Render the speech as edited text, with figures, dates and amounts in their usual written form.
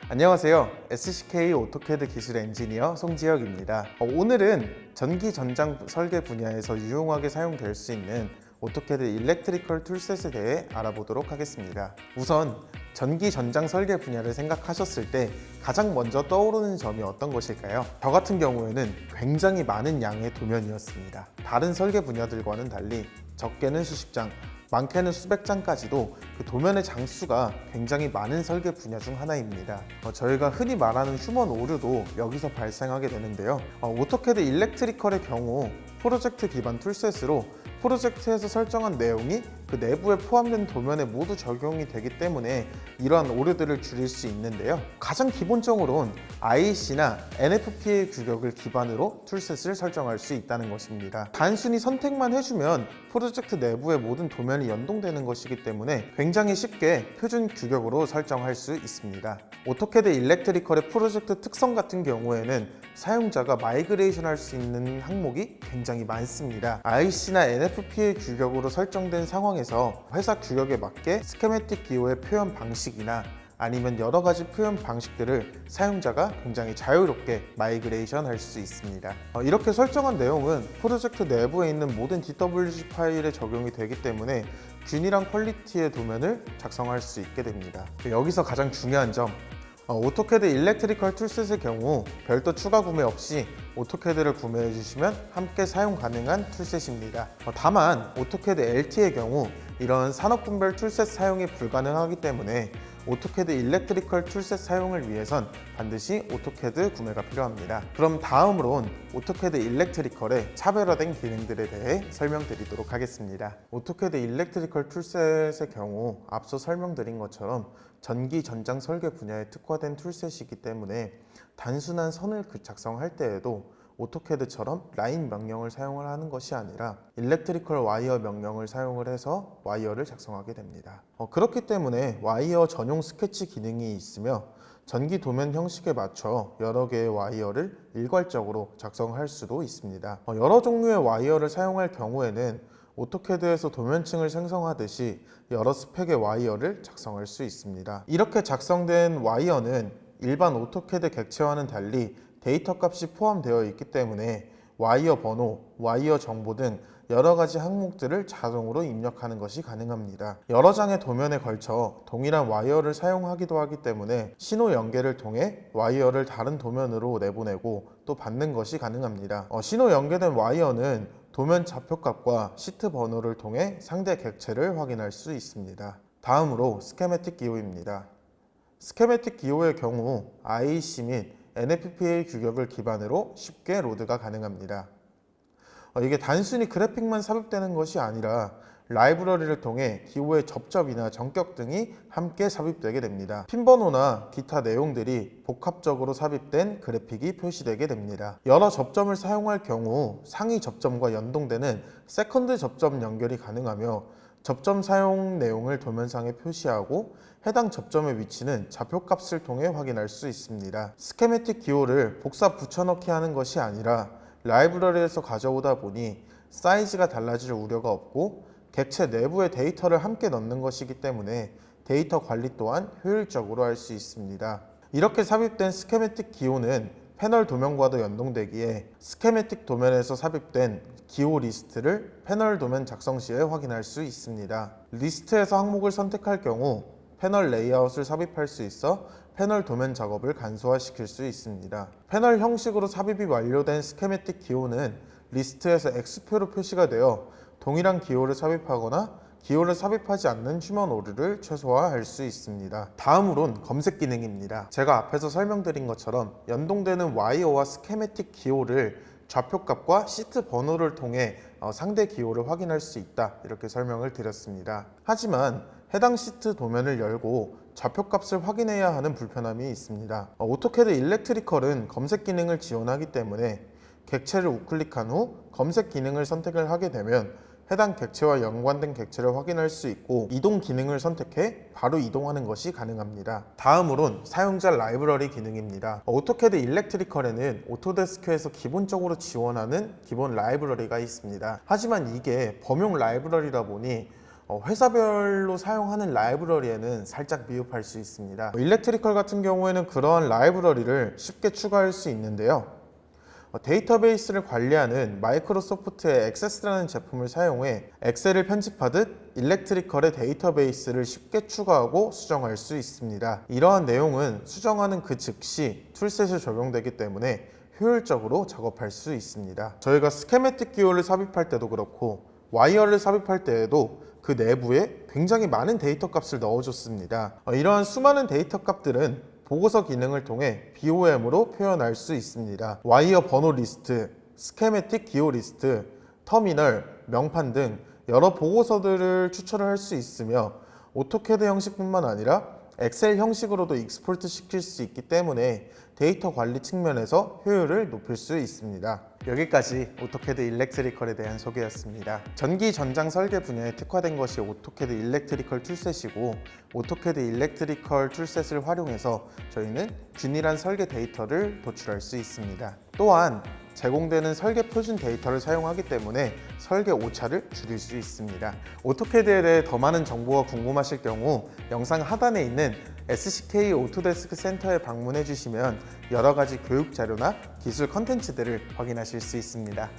안녕하세요. SCK 오토캐드 기술 엔지니어 송지혁입니다. 오늘은 전기 전장 설계 분야에서 유용하게 사용될 수 있는 오토캐드 일렉트리컬 툴셋에 대해 알아보도록 하겠습니다. 우선 전기 전장 설계 분야를 생각하셨을 때 가장 먼저 떠오르는 점이 어떤 것일까요? 저 같은 경우에는 굉장히 많은 양의 도면이었습니다. 다른 설계 분야들과는 달리 적게는 수십 장, 많게는 수백 장까지도 그 도면의 장수가 굉장히 많은 설계 분야 중 하나입니다. 저희가 흔히 말하는 휴먼 오류도 여기서 발생하게 되는데요. 오토캐드 일렉트리컬의 경우 프로젝트 기반 툴셋으로 프로젝트에서 설정한 내용이 그 내부에 포함된 도면에 모두 적용이 되기 때문에 이러한 오류들을 줄일 수 있는데요. 가장 기본적으로는 IEC나 NFPA 규격을 기반으로 툴셋을 설정할 수 있다는 것입니다. 단순히 선택만 해주면 프로젝트 내부의 모든 도면이 연동되는 것이기 때문에 굉장히 쉽게 표준 규격으로 설정할 수 있습니다. 오토캐드 일렉트리컬의 프로젝트 특성 같은 경우에는 사용자가 마이그레이션 할 수 있는 항목이 굉장히 많습니다. IEC나 NFPA 규격으로 설정된 상황에서 회사 규격에 맞게 스케매틱 기호의 표현 방식이나 아니면 여러 가지 표현 방식들을 사용자가 굉장히 자유롭게 마이그레이션 할 수 있습니다. 이렇게 설정한 내용은 프로젝트 내부에 있는 모든 DWG 파일에 적용이 되기 때문에 균일한 퀄리티의 도면을 작성할 수 있게 됩니다. 여기서 가장 중요한 점, 오토캐드 일렉트리컬 툴셋의 경우 별도 추가 구매 없이 오토캐드를 구매해 주시면 함께 사용 가능한 툴셋입니다. 다만 오토캐드 LT의 경우 이런 산업분별 툴셋 사용이 불가능하기 때문에 오토캐드 일렉트리컬 툴셋 사용을 위해선 반드시 오토캐드 구매가 필요합니다. 그럼 다음으론 오토캐드 일렉트리컬의 차별화된 기능들에 대해 설명드리도록 하겠습니다. 오토캐드 일렉트리컬 툴셋의 경우 앞서 설명드린 것처럼 전기 전장 설계 분야에 특화된 툴셋이기 때문에 단순한 선을 작성할 때에도 오토캐드처럼 라인 명령을 사용을 하는 것이 아니라 일렉트리컬 와이어 명령을 사용을 해서 와이어를 작성하게 됩니다. 그렇기 때문에 와이어 전용 스케치 기능이 있으며 전기 도면 형식에 맞춰 여러 개의 와이어를 일괄적으로 작성할 수도 있습니다. 여러 종류의 와이어를 사용할 경우에는 오토캐드에서 도면층을 생성하듯이 여러 스펙의 와이어를 작성할 수 있습니다. 이렇게 작성된 와이어는 일반 오토캐드 객체와는 달리 데이터 값이 포함되어 있기 때문에 와이어 번호, 와이어 정보 등 여러 가지 항목들을 자동으로 입력하는 것이 가능합니다. 여러 장의 도면에 걸쳐 동일한 와이어를 사용하기도 하기 때문에 신호 연계를 통해 와이어를 다른 도면으로 내보내고 또 받는 것이 가능합니다. 신호 연계된 와이어는 도면 좌표값과 시트 번호를 통해 상대 객체를 확인할 수 있습니다. 다음으로 스케매틱 기호입니다. 스케매틱 기호의 경우 IEC 및 NFPA 규격을 기반으로 쉽게 로드가 가능합니다. 이게 단순히 그래픽만 삽입되는 것이 아니라 라이브러리를 통해 기호의 접점이나 전격 등이 함께 삽입되게 됩니다. 핀 번호나 기타 내용들이 복합적으로 삽입된 그래픽이 표시되게 됩니다. 여러 접점을 사용할 경우 상위 접점과 연동되는 세컨드 접점 연결이 가능하며 접점 사용 내용을 도면상에 표시하고 해당 접점의 위치는 좌표값을 통해 확인할 수 있습니다. 스케매틱 기호를 복사 붙여넣기 하는 것이 아니라 라이브러리에서 가져오다 보니 사이즈가 달라질 우려가 없고 객체 내부의 데이터를 함께 넣는 것이기 때문에 데이터 관리 또한 효율적으로 할 수 있습니다. 이렇게 삽입된 스케매틱 기호는 패널 도면과도 연동되기에 스케매틱 도면에서 삽입된 기호 리스트를 패널 도면 작성 시에 확인할 수 있습니다. 리스트에서 항목을 선택할 경우 패널 레이아웃을 삽입할 수 있어 패널 도면 작업을 간소화시킬 수 있습니다. 패널 형식으로 삽입이 완료된 스케매틱 기호는 리스트에서 X표로 표시가 되어 동일한 기호를 삽입하거나 기호를 삽입하지 않는 휴먼 오류를 최소화할 수 있습니다. 다음으론 검색 기능입니다. 제가 앞에서 설명드린 것처럼 연동되는 와이어와 스케매틱 기호를 좌표값과 시트 번호를 통해 상대 기호를 확인할 수 있다, 이렇게 설명을 드렸습니다. 하지만 해당 시트 도면을 열고 좌표값을 확인해야 하는 불편함이 있습니다. 오토캐드 일렉트리컬은 검색 기능을 지원하기 때문에 객체를 우클릭한 후 검색 기능을 선택을 하게 되면 해당 객체와 연관된 객체를 확인할 수 있고 이동 기능을 선택해 바로 이동하는 것이 가능합니다. 다음으론 사용자 라이브러리 기능입니다. 오토캐드 일렉트리컬에는 오토데스크에서 기본적으로 지원하는 기본 라이브러리가 있습니다. 하지만 이게 범용 라이브러리다 보니 회사별로 사용하는 라이브러리에는 살짝 미흡할 수 있습니다. 일렉트리컬 같은 경우에는 그런 라이브러리를 쉽게 추가할 수 있는데요. 데이터베이스를 관리하는 마이크로소프트의 액세스라는 제품을 사용해 엑셀을 편집하듯 일렉트리컬의 데이터베이스를 쉽게 추가하고 수정할 수 있습니다. 이러한 내용은 수정하는 그 즉시 툴셋에 적용되기 때문에 효율적으로 작업할 수 있습니다. 저희가 스케매틱 기호를 삽입할 때도 그렇고 와이어를 삽입할 때에도 그 내부에 굉장히 많은 데이터 값을 넣어줬습니다. 이러한 수많은 데이터 값들은 보고서 기능을 통해 BOM으로 표현할 수 있습니다. 와이어 번호 리스트, 스케매틱 기호 리스트, 터미널, 명판 등 여러 보고서들을 추천을 할 수 있으며 오토캐드 형식뿐만 아니라 엑셀 형식으로도 익스포트 시킬 수 있기 때문에 데이터 관리 측면에서 효율을 높일 수 있습니다. 여기까지 오토캐드 일렉트리컬에 대한 소개였습니다. 전기 전장 설계 분야에 특화된 것이 오토캐드 일렉트리컬 툴셋이고 오토캐드 일렉트리컬 툴셋을 활용해서 저희는 균일한 설계 데이터를 도출할 수 있습니다. 또한 제공되는 설계 표준 데이터를 사용하기 때문에 설계 오차를 줄일 수 있습니다. 오토캐드에 대해 더 많은 정보가 궁금하실 경우 영상 하단에 있는 SCK 오토데스크 센터에 방문해 주시면 여러 가지 교육 자료나 기술 컨텐츠들을 확인하실 수 있습니다.